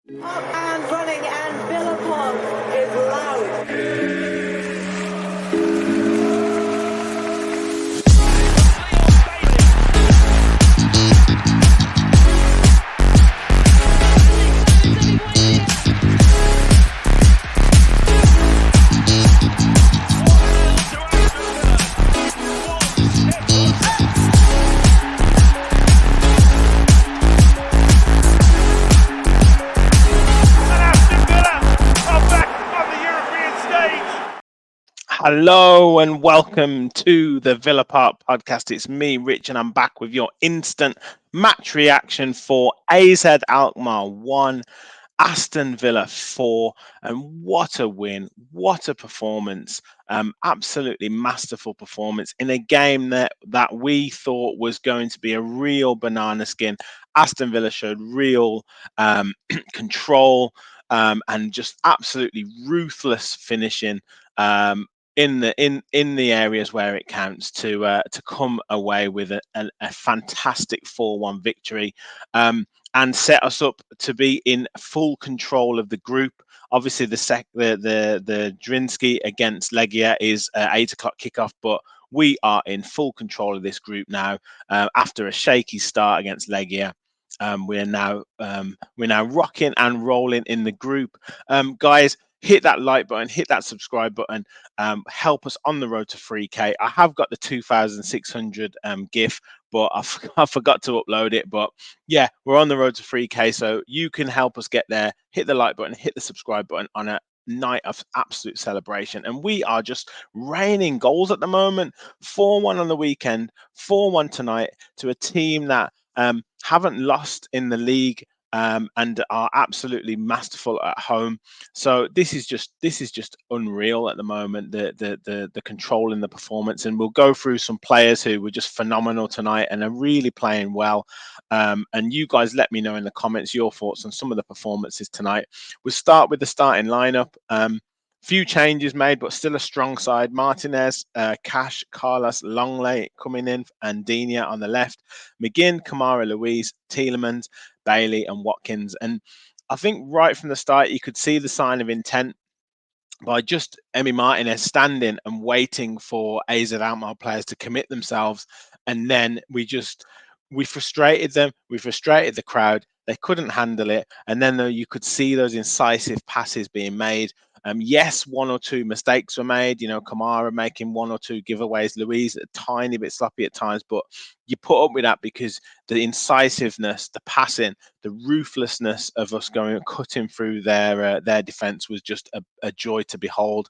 Up and running, and Villa is loud. Hello and welcome to the Villa Park podcast. It's me, Rich, and I'm back with your instant match reaction for AZ Alkmaar 1, Aston Villa 4. And what a win, what a performance. Absolutely masterful performance in a game that we thought was going to be a real banana skin. Aston Villa showed real control and just absolutely ruthless finishing. In the areas where it counts to come away with a fantastic 4-1 victory, and set us up to be in full control of the group. Obviously, the Drinsky against Legia is 8 o'clock kickoff, but we are in full control of this group now. After a shaky start against Legia, we're now rocking and rolling in the group, guys. Hit that like button, hit that subscribe button, help us on the road to 3K. I have got the 2,600 GIF, but I forgot to upload it. But yeah, we're on the road to 3K, so you can help us get there. Hit the like button, hit the subscribe button on a night of absolute celebration. And we are just raining goals at the moment. 4-1 on the weekend, 4-1 tonight to a team that haven't lost in the league, and are absolutely masterful at home. So this is just unreal at the moment. The control in the performance, and we'll go through some players who were just phenomenal tonight and are really playing well. And you guys, let me know in the comments your thoughts on some of the performances tonight. We'll start with the starting lineup. Few changes made, but still a strong side. Martinez, Cash, Carlos, Longley coming in, and Digne on the left. McGinn, Kamara, Louise, Tielemans, Bailey, and Watkins. And I think right from the start, you could see the sign of intent by just Emery Martinez standing and waiting for AZ Alkmaar players to commit themselves. And then we frustrated them. We frustrated the crowd. They couldn't handle it. And then you could see those incisive passes being made. Yes, one or two mistakes were made. Kamara making one or two giveaways. Louise a tiny bit sloppy at times, but you put up with that because the incisiveness, the passing, the ruthlessness of us going cutting through their defense was just a joy to behold.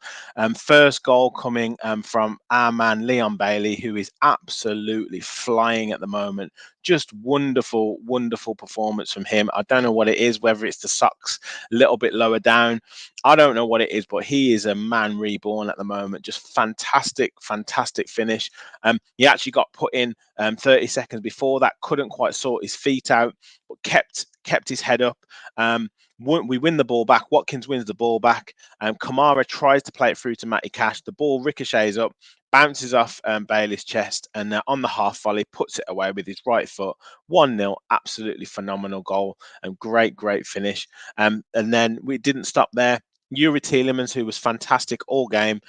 First goal coming from our man Leon Bailey, who is absolutely flying at the moment. Just wonderful, wonderful performance from him. I don't know what it is, whether it's the socks a little bit lower down. I don't know what it is, but he is a man reborn at the moment. Just fantastic, fantastic finish. He actually got put in 30 seconds before that, couldn't quite sort his feet out, but kept his head up. We win the ball back. Watkins wins the ball back. Kamara tries to play it through to Matty Cash. The ball ricochets up, bounces off Bailey's chest, and on the half volley puts it away with his right foot. 1-0, absolutely phenomenal goal and great finish. And then we didn't stop there. Yuri Tielemans, who was fantastic all game,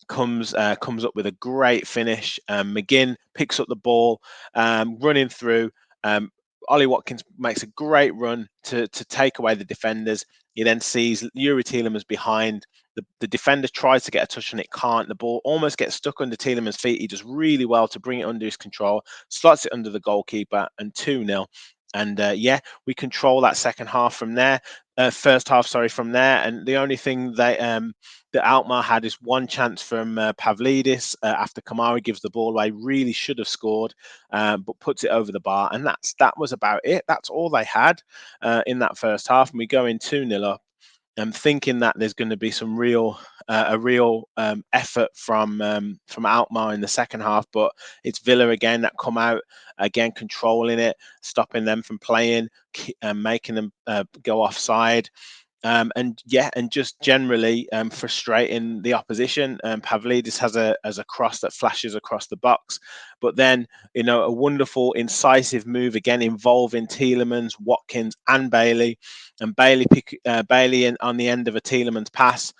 comes up with a great finish. McGinn picks up the ball, running through. Ollie Watkins makes a great run to take away the defenders. He then sees Yuri Tielemans behind. The defender tries to get a touch on it, can't. The ball almost gets stuck under Tielemans' feet. He does really well to bring it under his control, slots it under the goalkeeper, and 2-0. And we control that second half from there. First half, sorry, from there. And the only thing that Alkmaar had is one chance from Pavlidis after Kamara gives the ball away. Really should have scored, but puts it over the bar. And that was about it. That's all they had in that first half. And we go in 2-0 up. I'm thinking that there's going to be some real effort from Alkmaar in the second half, but it's Villa again that come out again, controlling it, stopping them from playing, and making them go offside. And just generally frustrating the opposition. Pavlidis has a cross that flashes across the box, but then a wonderful incisive move again involving Tielemans, Watkins, and Bailey, and Bailey on the end of a Tielemans pass,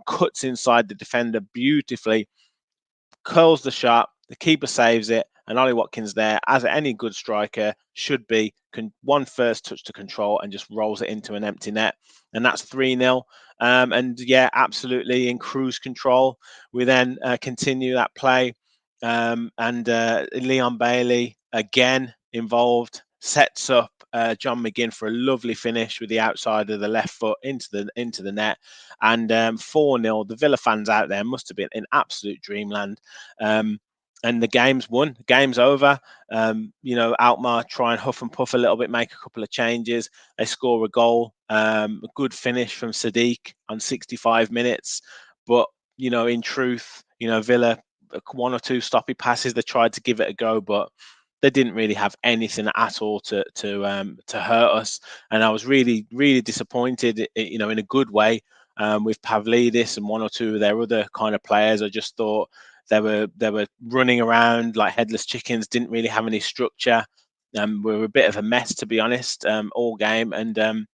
cuts inside the defender beautifully, curls the shot, the keeper saves it, and Ollie Watkins there, as any good striker should be, one first touch to control and just rolls it into an empty net. And that's 3-0. And absolutely in cruise control. We then continue that play. And Leon Bailey, again involved, sets up John McGinn for a lovely finish with the outside of the left foot into the net. And 4-0. The Villa fans out there must have been in absolute dreamland. And the game's won. The game's over. Alkmaar try and huff and puff a little bit, make a couple of changes. They score a goal. A good finish from Sadiq on 65 minutes. But, in truth, Villa, one or two stoppy passes, they tried to give it a go, but they didn't really have anything at all to hurt us. And I was really, really disappointed, in a good way, with Pavlidis and one or two of their other kind of players. I just thought they were running around like headless chickens, didn't really have any structure. We were a bit of a mess, to be honest, all game. And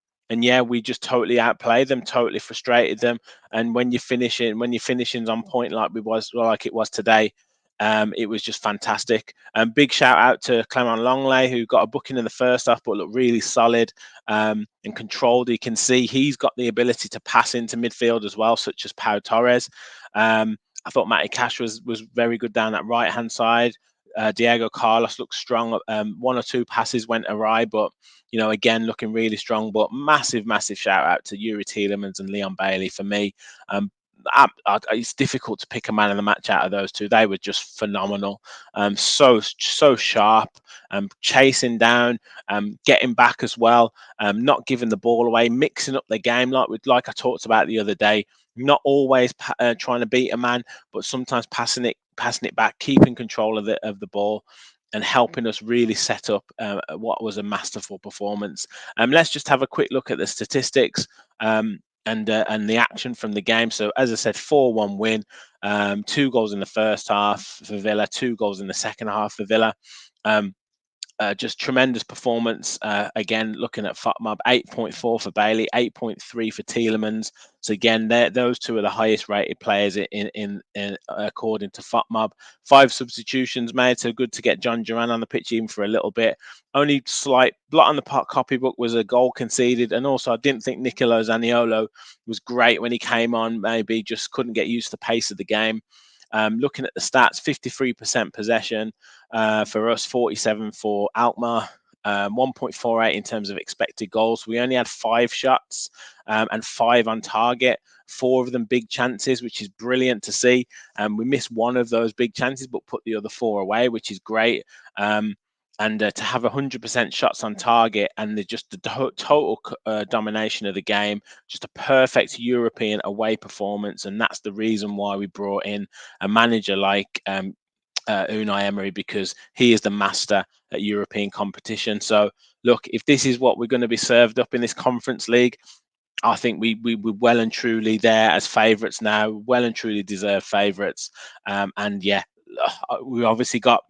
we just totally outplayed them, totally frustrated them. And when you're finishing's on point like it was today, it was just fantastic. Big shout out to Clement Longley, who got a booking in the first half, but looked really solid and controlled. You can see he's got the ability to pass into midfield as well, such as Pau Torres. I thought Matty Cash was very good down that right hand side. Diego Carlos looked strong. One or two passes went awry, but again looking really strong. But massive shout out to Yuri Tielemans and Leon Bailey for me. It's difficult to pick a man of the match out of those two. They were just phenomenal. So sharp, chasing down, getting back as well, not giving the ball away, mixing up the game like I talked about the other day. Not always trying to beat a man, but sometimes passing it back, keeping control of the ball, and helping us really set up what was a masterful performance. Let's just have a quick look at the statistics and the action from the game. So, as I said, 4-1 win, 2 goals in the first half for Villa, 2 goals in the second half for Villa. Just tremendous performance. Again, looking at FotMob, 8.4 for Bailey, 8.3 for Tielemans. So again, those two are the highest rated players in according to FotMob. 5 substitutions made, so good to get John Duran on the pitch even for a little bit. Only slight blot on the copybook was a goal conceded, and also I didn't think Nicolo Zaniolo was great when he came on. Maybe just couldn't get used to the pace of the game. Looking at the stats, 53% possession for us, 47 for Alkmaar, 1.48 in terms of expected goals. We only had 5 shots and 5 on target, 4 of them big chances, which is brilliant to see. We missed one of those big chances, but put the other 4 away, which is great. And to have 100% shots on target and the total domination of the game, just a perfect European away performance. And that's the reason why we brought in a manager like Unai Emery, because he is the master at European competition. So, look, if this is what we're going to be served up in this Conference League, I think we're well and truly there as favourites now, well and truly deserved favourites. And we obviously got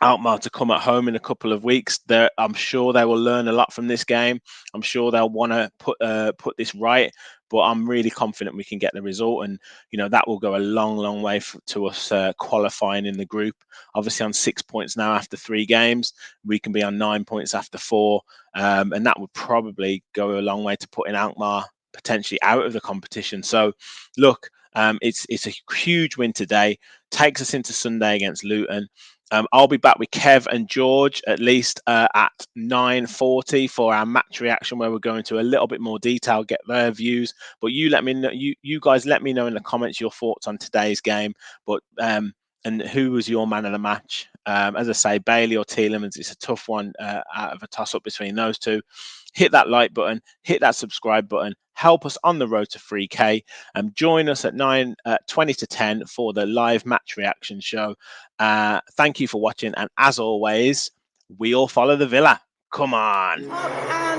Alkmaar to come at home in a couple of weeks. I'm sure they will learn a lot from this game. I'm sure they'll want to put this right. But I'm really confident we can get the result, and that will go a long way to us qualifying in the group. Obviously, on 6 points now after 3 games, we can be on 9 points after 4, and that would probably go a long way to putting Alkmaar potentially out of the competition. So, look, it's a huge win today. Takes us into Sunday against Luton. I'll be back with Kev and George at least at 9:40 for our match reaction, where we're going to a little bit more detail, get their views. But you let me know, you guys let me know in the comments your thoughts on today's game. But and who was your man of the match? As I say, Bailey or Tielemans, it's a tough one out of a toss-up between those two. Hit that like button, hit that subscribe button, help us on the road to 3K. Join us at 20 to 10 for the live match reaction show. Thank you for watching, and as always, we all follow the Villa. Come on.